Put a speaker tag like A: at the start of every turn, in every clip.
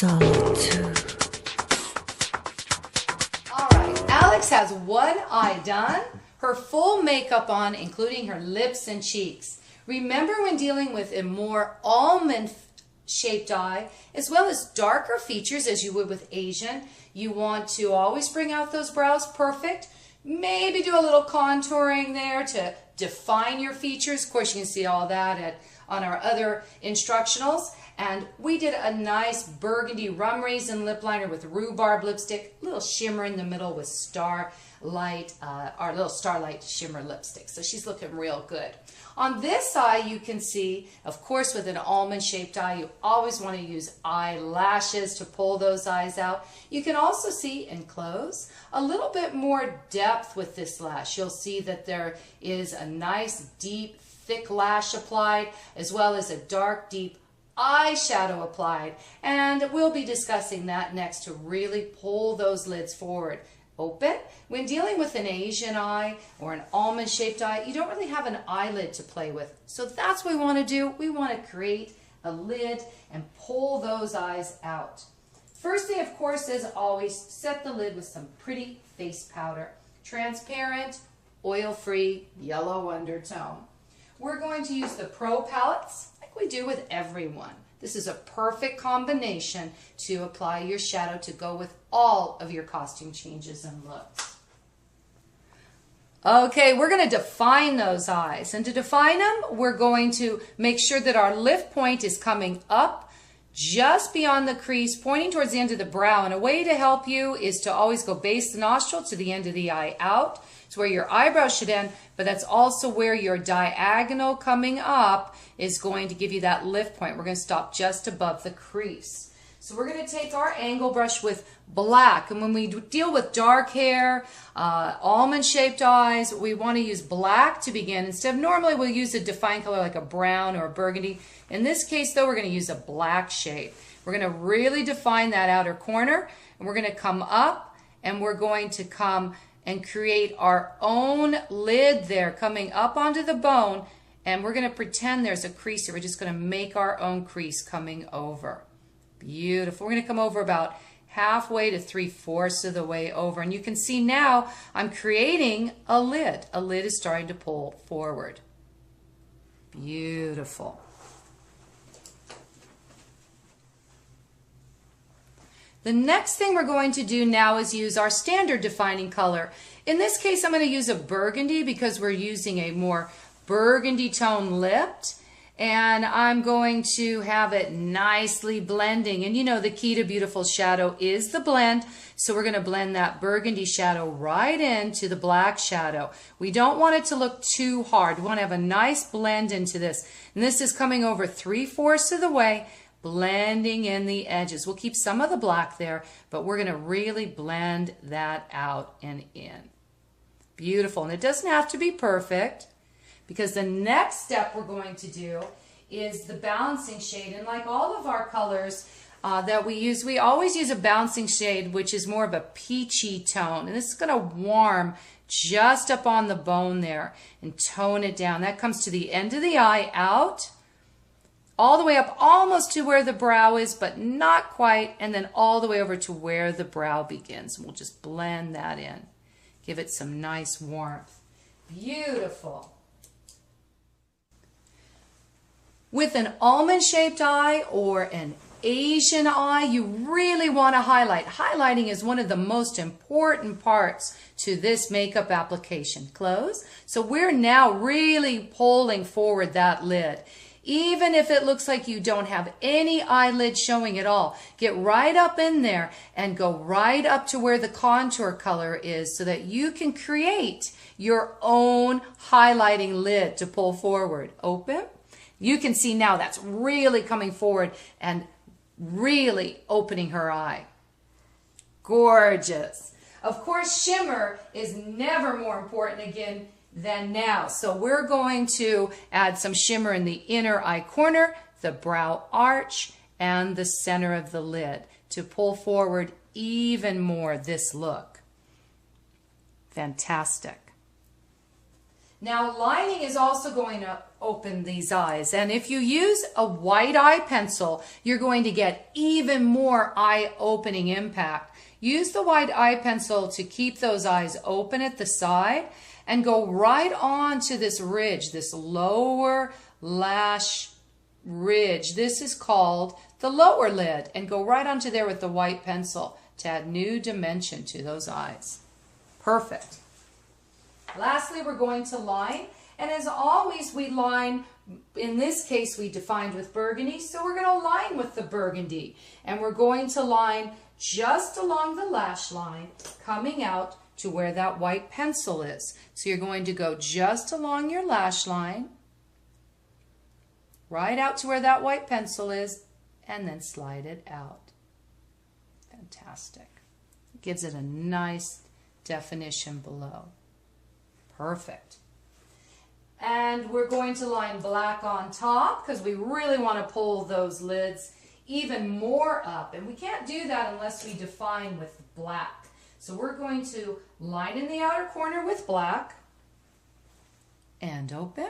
A: solitude.
B: All right, Alex has one eye done, her full makeup on, including her lips and cheeks. Remember, when dealing with a more almond-shaped eye, as well as darker features as you would with Asian, you want to always bring out those brows perfect. Maybe do a little contouring there to define your features. Of course, you can see all that on our other instructionals. And we did a nice burgundy rum raisin lip liner with rhubarb lipstick, a little shimmer in the middle with Starlight, our little Starlight shimmer lipstick. So she's looking real good. On this eye, you can see, of course, with an almond-shaped eye, you always want to use eyelashes to pull those eyes out. You can also see, in close, a little bit more depth with this lash. You'll see that there is a nice, deep, thick lash applied, as well as a dark, deep eyeshadow applied. And we'll be discussing that next to really pull those lids forward. Open. When dealing with an Asian eye or an almond-shaped eye, you don't really have an eyelid to play with. So that's what we want to do. We want to create a lid and pull those eyes out. First thing, of course, is always set the lid with some pretty face powder. Transparent, oil-free, yellow undertone. We're going to use the Pro palettes like we do with everyone. This is a perfect combination to apply your shadow to go with all of your costume changes and looks. Okay, we're going to define those eyes. And to define them, we're going to make sure that our lift point is coming up just beyond the crease, pointing towards the end of the brow. And a way to help you is to always go base the nostril to the end of the eye out. It's where your eyebrow should end, but that's also where your diagonal coming up is going to give you that lift point. We're going to stop just above the crease. So we're going to take our angle brush with black, and when we deal with dark hair, almond-shaped eyes, we want to use black to begin. Instead of normally we'll use a defined color like a brown or a burgundy. In this case, though, we're going to use a black shade. We're going to really define that outer corner, and we're going to come up, and we're going to come and create our own lid there coming up onto the bone, and we're going to pretend there's a crease here. We're just going to make our own crease coming over. Beautiful. We're going to come over about halfway to 3/4 of the way over, and you can see now I'm creating a lid. A lid is starting to pull forward. Beautiful. The next thing we're going to do now is use our standard defining color. In this case, I'm going to use a burgundy because we're using a more burgundy tone lipped. And I'm going to have it nicely blending. And you know, the key to beautiful shadow is the blend. So we're going to blend that burgundy shadow right into the black shadow. We don't want it to look too hard. We want to have a nice blend into this. And this is coming over 3/4 of the way, blending in the edges. We'll keep some of the black there, but we're going to really blend that out and in. Beautiful. And it doesn't have to be perfect, because the next step we're going to do is the balancing shade. And like all of our colors that we use, we always use a balancing shade, which is more of a peachy tone. And this is going to warm just up on the bone there and tone it down. That comes to the end of the eye out, all the way up almost to where the brow is, but not quite, and then all the way over to where the brow begins. And we'll just blend that in. Give it some nice warmth. Beautiful. With an almond-shaped eye or an Asian eye, you really want to highlight. Highlighting is one of the most important parts to this makeup application. Close. So we're now really pulling forward that lid. Even if it looks like you don't have any eyelid showing at all, get right up in there and go right up to where the contour color is so that you can create your own highlighting lid to pull forward. Open. You can see now that's really coming forward and really opening her eye. Gorgeous. Of course, shimmer is never more important again than now. So we're going to add some shimmer in the inner eye corner, the brow arch, and the center of the lid to pull forward even more this look. Fantastic. Now lining is also going to open these eyes. And if you use a white eye pencil, you're going to get even more eye-opening impact. Use the white eye pencil to keep those eyes open at the side and go right on to this ridge, this lower lash ridge. This is called the lower lid, and go right onto there with the white pencil to add new dimension to those eyes. Perfect. Lastly, we're going to line, and as always we line, in this case we defined with burgundy, so we're going to line with the burgundy, and we're going to line just along the lash line coming out to where that white pencil is. So you're going to go just along your lash line, right out to where that white pencil is, and then slide it out. Fantastic. It gives it a nice definition below. Perfect. And we're going to line black on top because we really want to pull those lids even more up. And we can't do that unless we define with black. So we're going to line in the outer corner with black and open.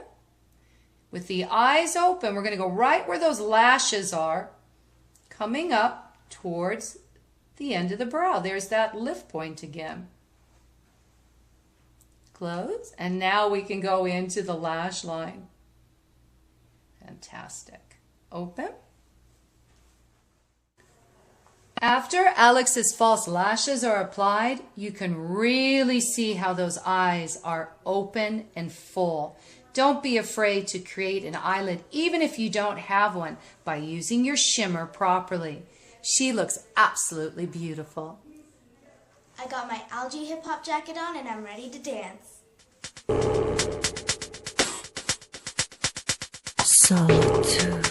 B: With the eyes open, we're going to go right where those lashes are, coming up towards the end of the brow. There's that lift point again. Close, and now we can go into the lash line. Fantastic. Open. After Alex's false lashes are applied, you can really see how those eyes are open and full. Don't be afraid to create an eyelid, even if you don't have one, by using your shimmer properly. She looks absolutely beautiful.
A: I got my algae hip-hop jacket on and I'm ready to dance.
C: Solitude.